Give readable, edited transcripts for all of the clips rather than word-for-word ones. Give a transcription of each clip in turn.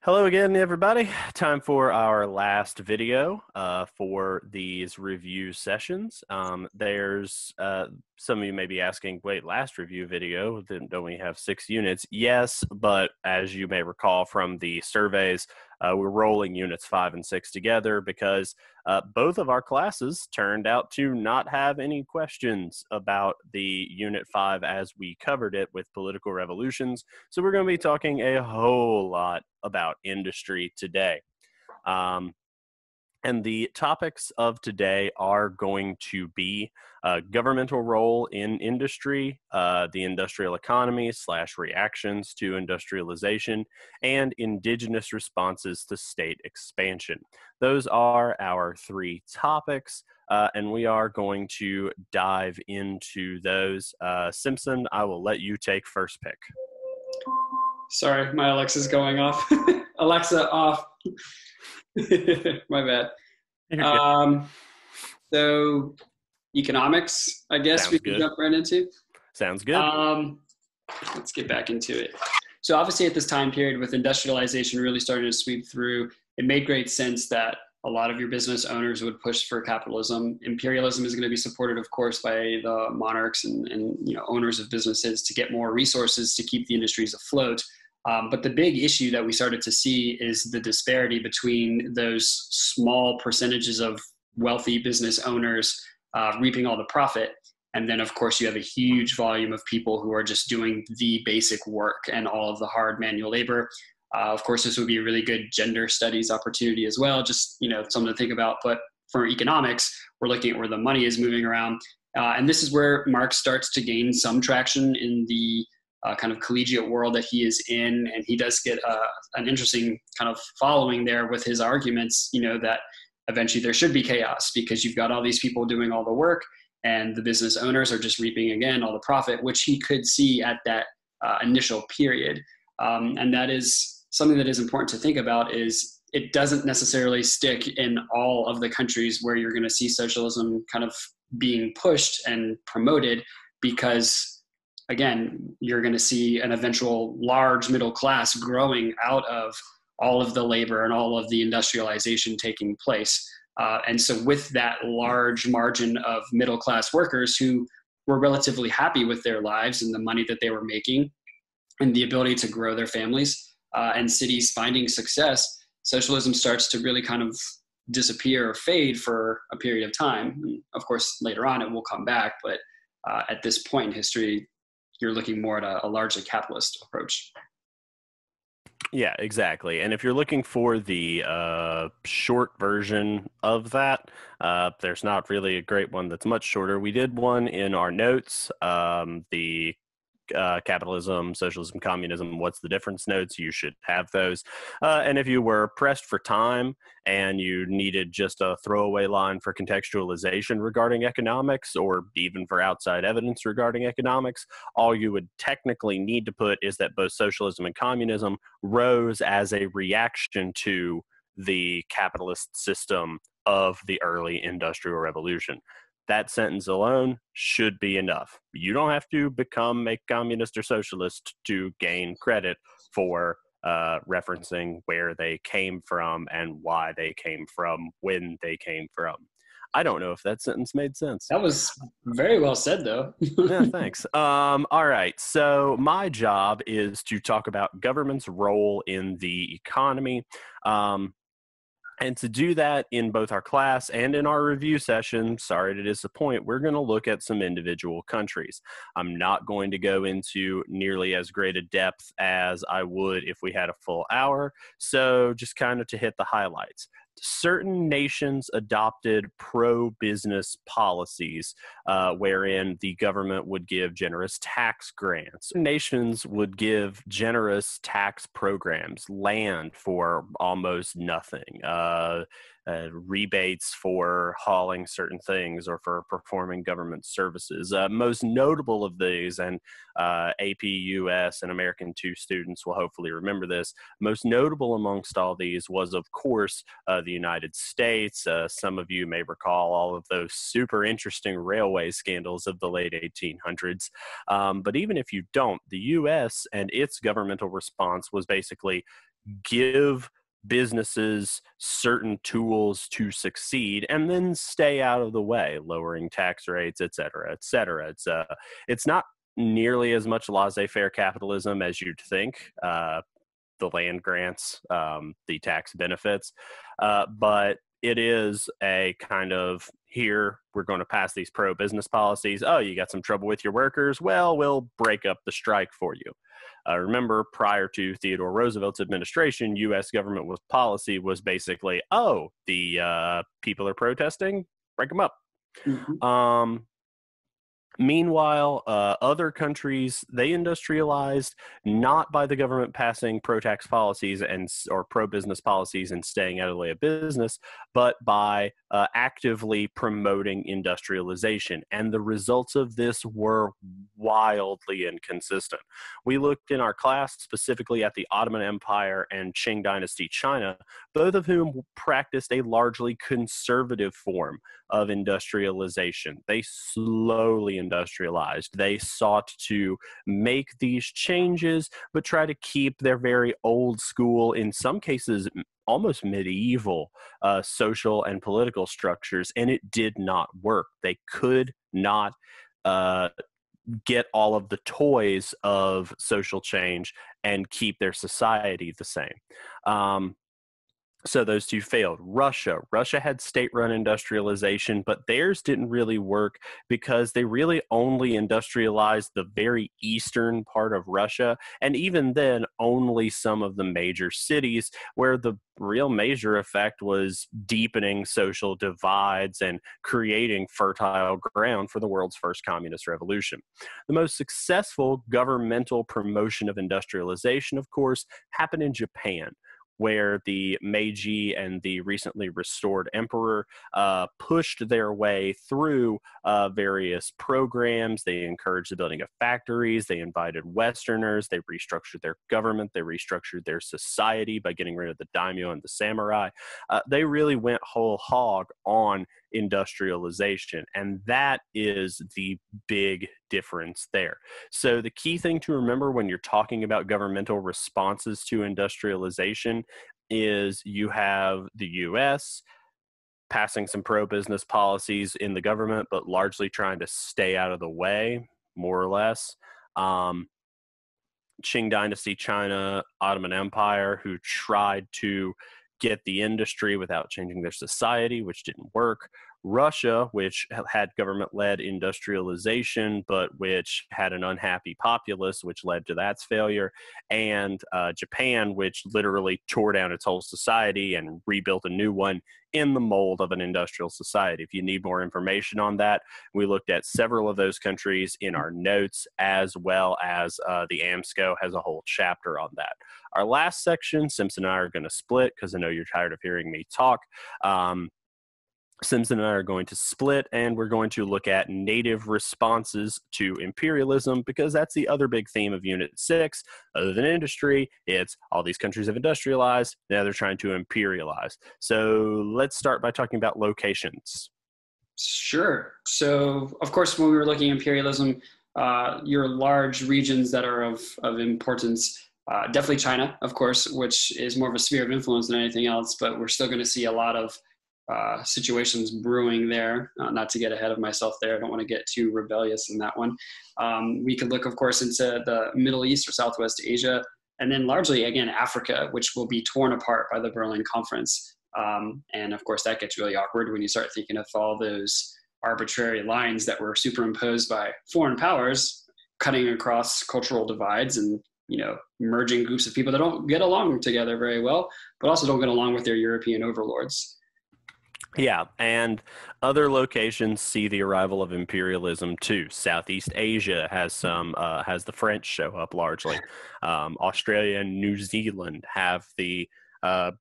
Hello again, everybody. Time for our last video for these review sessions. There's some of you may be asking, wait, last review video, then don't we have 6 units? Yes, but as you may recall from the surveys, we're rolling units 5 and 6 together because both of our classes turned out to not have any questions about the unit 5 as we covered it with political revolutions. So we're going to be talking a whole lot about industry today. And the topics of today are going to be governmental role in industry, the industrial economy / reactions to industrialization, and indigenous responses to state expansion. Those are our 3 topics, and we are going to dive into those. Simpson, I will let you take first pick. Sorry, my Alexa's going off. Alexa, off. My bad. So economics, I guess. Sounds we can good. jump right into. Sounds good. Let's get back into it. So obviously at this time period with industrialization really starting to sweep through, it made great sense that a lot of your business owners would push for capitalism. Imperialism is going to be supported, of course, by the monarchs and owners of businesses to get more resources to keep the industries afloat. But the big issue that we started to see is the disparity between those small percentages of wealthy business owners reaping all the profit. And then, of course, you have a huge volume of people who are just doing the basic work and all of the hard manual labor. Of course, this would be a really good gender studies opportunity as well, just something to think about. But for economics, we're looking at where the money is moving around. And this is where Marx starts to gain some traction in the kind of collegiate world that he is in, and he does get an interesting kind of following there with his arguments, that eventually there should be chaos because you've got all these people doing all the work and the business owners are just reaping, again, all the profit, which he could see at that initial period. And that is something that is important to think about is it doesn't necessarily stick in all of the countries where you're going to see socialism kind of being pushed and promoted because, again, you're going to see an eventual large middle class growing out of all of the labor and all of the industrialization taking place. And so with that large margin of middle class workers who were relatively happy with their lives and the money that they were making and the ability to grow their families and cities finding success, socialism starts to really kind of disappear or fade for a period of time. And of course, later on it will come back, but at this point in history, you're looking more at a largely capitalist approach. Yeah, exactly. And if you're looking for the short version of that, there's not really a great one that's much shorter. We did one in our notes, the capitalism, socialism, communism, what's the difference notes. You should have those. And if you were pressed for time and you needed just a throwaway line for contextualization regarding economics or even for outside evidence regarding economics, all you would technically need to put is that both socialism and communism rose as a reaction to the capitalist system of the early industrial revolution. That sentence alone should be enough. You don't have to become a communist or socialist to gain credit for referencing where they came from and why they came from, when they came from. I don't know if that sentence made sense. That was very well said, though. Yeah, thanks. All right. So my job is to talk about government's role in the economy. And to do that in both our class and in our review session, sorry to disappoint, we're going to look at some individual countries. I'm not going to go into nearly as great a depth as I would if we had a full hour. So just kind of to hit the highlights. Certain nations adopted pro-business policies wherein the government would give generous tax grants. Nations would give generous tax programs, land for almost nothing, rebates for hauling certain things or for performing government services. Most notable of these, and AP US and American 2 students will hopefully remember this, most notable amongst all these was, of course, the United States. Some of you may recall all of those super interesting railway scandals of the late 1800s. But even if you don't, the US and its governmental response was basically give businesses certain tools to succeed and then stay out of the way, lowering tax rates, et cetera, et cetera. It's not nearly as much laissez-faire capitalism as you'd think. The land grants, the tax benefits, but it is a kind of, here, we're going to pass these pro-business policies. Oh, you got some trouble with your workers? Well, we'll break up the strike for you. Remember, prior to Theodore Roosevelt's administration, U.S. government policy was basically, oh, the people are protesting, break them up. Mm-hmm. Meanwhile, other countries, they industrialized not by the government passing pro-tax policies or pro-business policies and staying out of the way of business, but by actively promoting industrialization. And the results of this were wildly inconsistent. We looked in our class specifically at the Ottoman Empire and Qing Dynasty China, both of whom practiced a largely conservative form of industrialization. They slowly industrialized. They sought to make these changes, but try to keep their very old school, in some cases, almost medieval social and political structures, and it did not work. They could not get all of the toys of social change and keep their society the same. So those two failed. Russia had state-run industrialization, but theirs didn't really work because they really only industrialized the very eastern part of Russia, and even then only some of the major cities, where the real major effect was deepening social divides and creating fertile ground for the world's first communist revolution. The most successful governmental promotion of industrialization, of course, happened in Japan, where the Meiji and the recently restored emperor pushed their way through various programs. They encouraged the building of factories. They invited Westerners. They restructured their government. They restructured their society by getting rid of the daimyo and the samurai. They really went whole hog on industrialization, and that is the big difference there. So the key thing to remember when you're talking about governmental responses to industrialization is you have the US passing some pro-business policies in the government, but largely trying to stay out of the way, more or less. Qing Dynasty China, Ottoman Empire, who tried to get the industry without changing their society, which didn't work. Russia, which had government-led industrialization, but which had an unhappy populace, which led to that's failure. And Japan, which literally tore down its whole society and rebuilt a new one in the mold of an industrial society. If you need more information on that, we looked at several of those countries in our notes, as well as the AMSCO has a whole chapter on that. Our last section, Simpson and I are going to split because I know you're tired of hearing me talk. Simpson and I are going to split, and we're going to look at native responses to imperialism, because that's the other big theme of Unit 6. Other than industry, it's all these countries have industrialized, now they're trying to imperialize. So let's start by talking about locations. Sure. So, of course, when we were looking at imperialism, your large regions that are of importance, definitely China, of course, which is more of a sphere of influence than anything else, but we're still going to see a lot of situations brewing there. Not to get ahead of myself there. I don't want to get too rebellious in that one. We could look, of course, into the Middle East or Southwest Asia, and then largely, again, Africa, which will be torn apart by the Berlin Conference. And of course, that gets really awkward when you start thinking of all those arbitrary lines that were superimposed by foreign powers, cutting across cultural divides and, you know, merging groups of people that don't get along together very well, but also don't get along with their European overlords. Yeah, and other locations see the arrival of imperialism too. Southeast Asia has has the French show up largely. Australia and New Zealand have the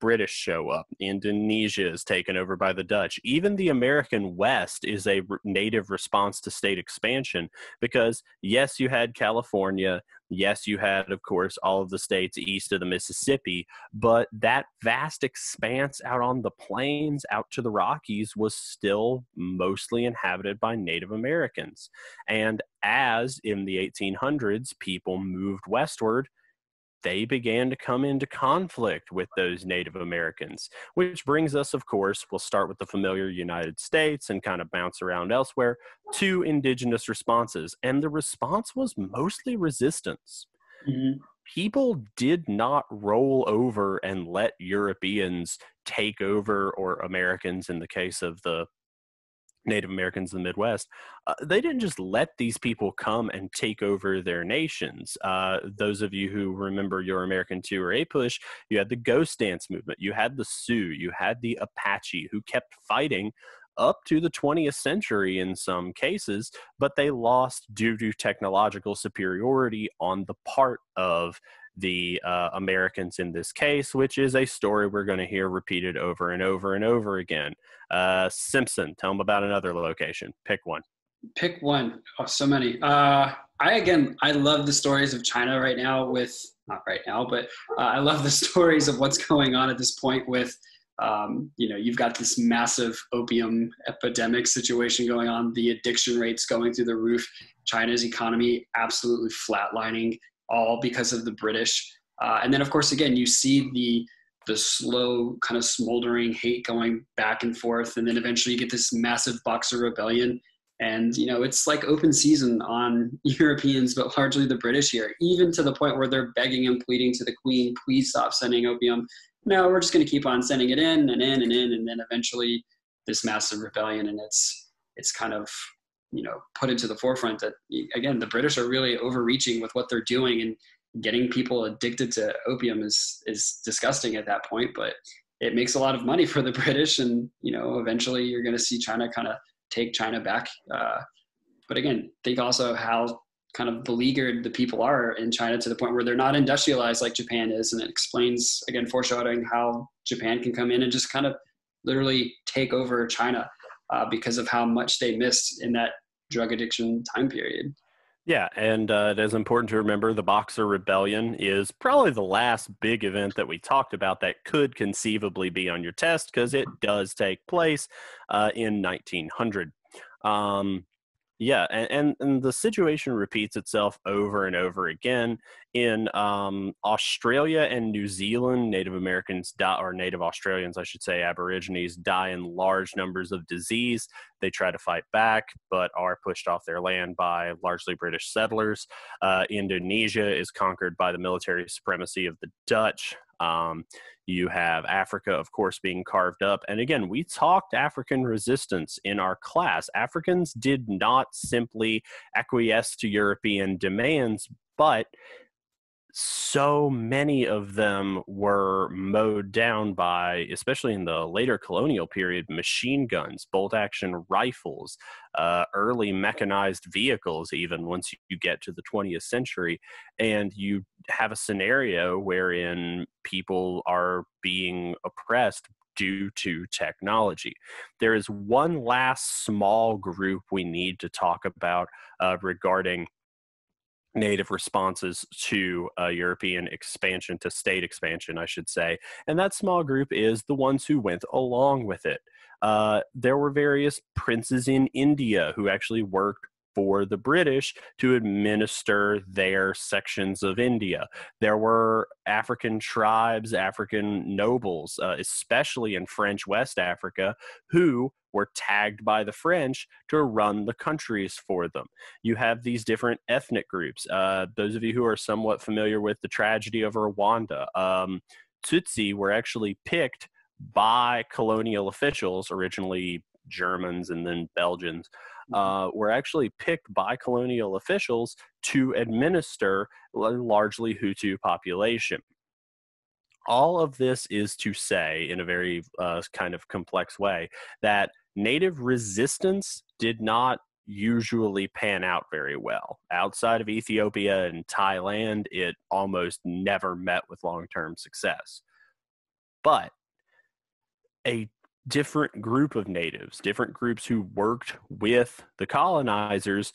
British show up. Indonesia is taken over by the Dutch. Even the American West is a native response to state expansion because, yes, you had California. Yes, you had, of course, all of the states east of the Mississippi, but that vast expanse out on the plains, out to the Rockies, was still mostly inhabited by Native Americans. And as in the 1800s, people moved westward, they began to come into conflict with those Native Americans, which brings us, of course, we'll start with the familiar United States and kind of bounce around elsewhere to indigenous responses. And the response was mostly resistance. Mm-hmm. People did not roll over and let Europeans take over, or Americans in the case of the Native Americans in the Midwest. They didn't just let these people come and take over their nations. Those of you who remember your American 2 or APUSH, you had the Ghost Dance movement, you had the Sioux, you had the Apache who kept fighting up to the 20th century in some cases, but they lost due to technological superiority on the part of the Americans in this case, which is a story we're going to hear repeated over and over and over again. Simpson, tell them about another location. Pick one. Pick one. Oh, so many. I love the stories of China right now not right now, but I love the stories of what's going on at this point with, you've got this massive opium epidemic situation going on, the addiction rates going through the roof, China's economy absolutely flatlining, all because of the British. And then, of course, again, you see the slow kind of smoldering hate going back and forth. And then eventually you get this massive Boxer Rebellion. And, it's like open season on Europeans, but largely the British here, even to the point where they're begging and pleading to the Queen, please stop sending opium. No, we're just going to keep on sending it in and in and in. And then eventually this massive rebellion. And it's kind of, put into the forefront that, again, the British are really overreaching with what they're doing, and getting people addicted to opium is disgusting at that point, but it makes a lot of money for the British. And, eventually you're going to see China kind of take China back. But again, think also how kind of beleaguered the people are in China to the point where they're not industrialized like Japan is. And it explains, again, foreshadowing how Japan can come in and just kind of literally take over China because of how much they missed in that drug addiction time period. Yeah, and it is important to remember the Boxer Rebellion is probably the last big event that we talked about that could conceivably be on your test, because it does take place in 1900. Yeah, and the situation repeats itself over and over again. In Australia and New Zealand, Native Americans die, or Native Australians, I should say, Aborigines, die in large numbers of disease. They try to fight back, but are pushed off their land by largely British settlers. Indonesia is conquered by the military supremacy of the Dutch. You have Africa, of course, being carved up. And again, we talked African resistance in our class. Africans did not simply acquiesce to European demands, but so many of them were mowed down by, especially in the later colonial period, machine guns, bolt action rifles, early mechanized vehicles, even once you get to the 20th century. And you have a scenario wherein people are being oppressed due to technology. There is one last small group we need to talk about regarding native responses to European expansion, to state expansion, I should say. And that small group is the ones who went along with it. There were various princes in India who actually worked for the British to administer their sections of India. There were African tribes, African nobles, especially in French West Africa, who were tagged by the French to run the countries for them. You have these different ethnic groups. Those of you who are somewhat familiar with the tragedy of Rwanda, Tutsi were actually picked by colonial officials, originally Germans and then Belgians, were actually picked by colonial officials to administer a largely Hutu population. All of this is to say, in a very kind of complex way, that native resistance did not usually pan out very well. Outside of Ethiopia and Thailand, it almost never met with long-term success. But a different group of natives, different groups who worked with the colonizers,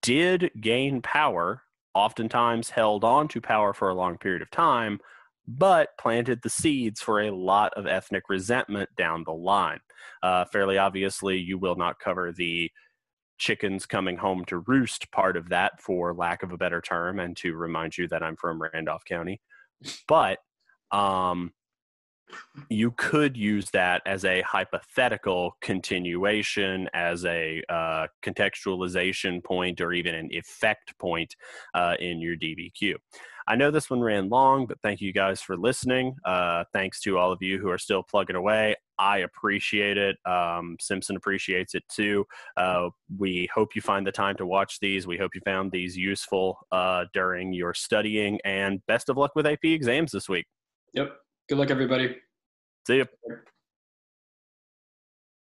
did gain power, oftentimes held on to power for a long period of time, but planted the seeds for a lot of ethnic resentment down the line. Fairly obviously, you will not cover the chickens coming home to roost part of that, for lack of a better term, and to remind you that I'm from Randolph County. But you could use that as a hypothetical continuation, as a contextualization point, or even an effect point in your DBQ. I know this one ran long, but thank you guys for listening. Thanks to all of you who are still plugging away. I appreciate it. Simpson appreciates it too. We hope you find the time to watch these. We hope you found these useful during your studying, and best of luck with AP exams this week. Yep. Good luck, everybody. See you.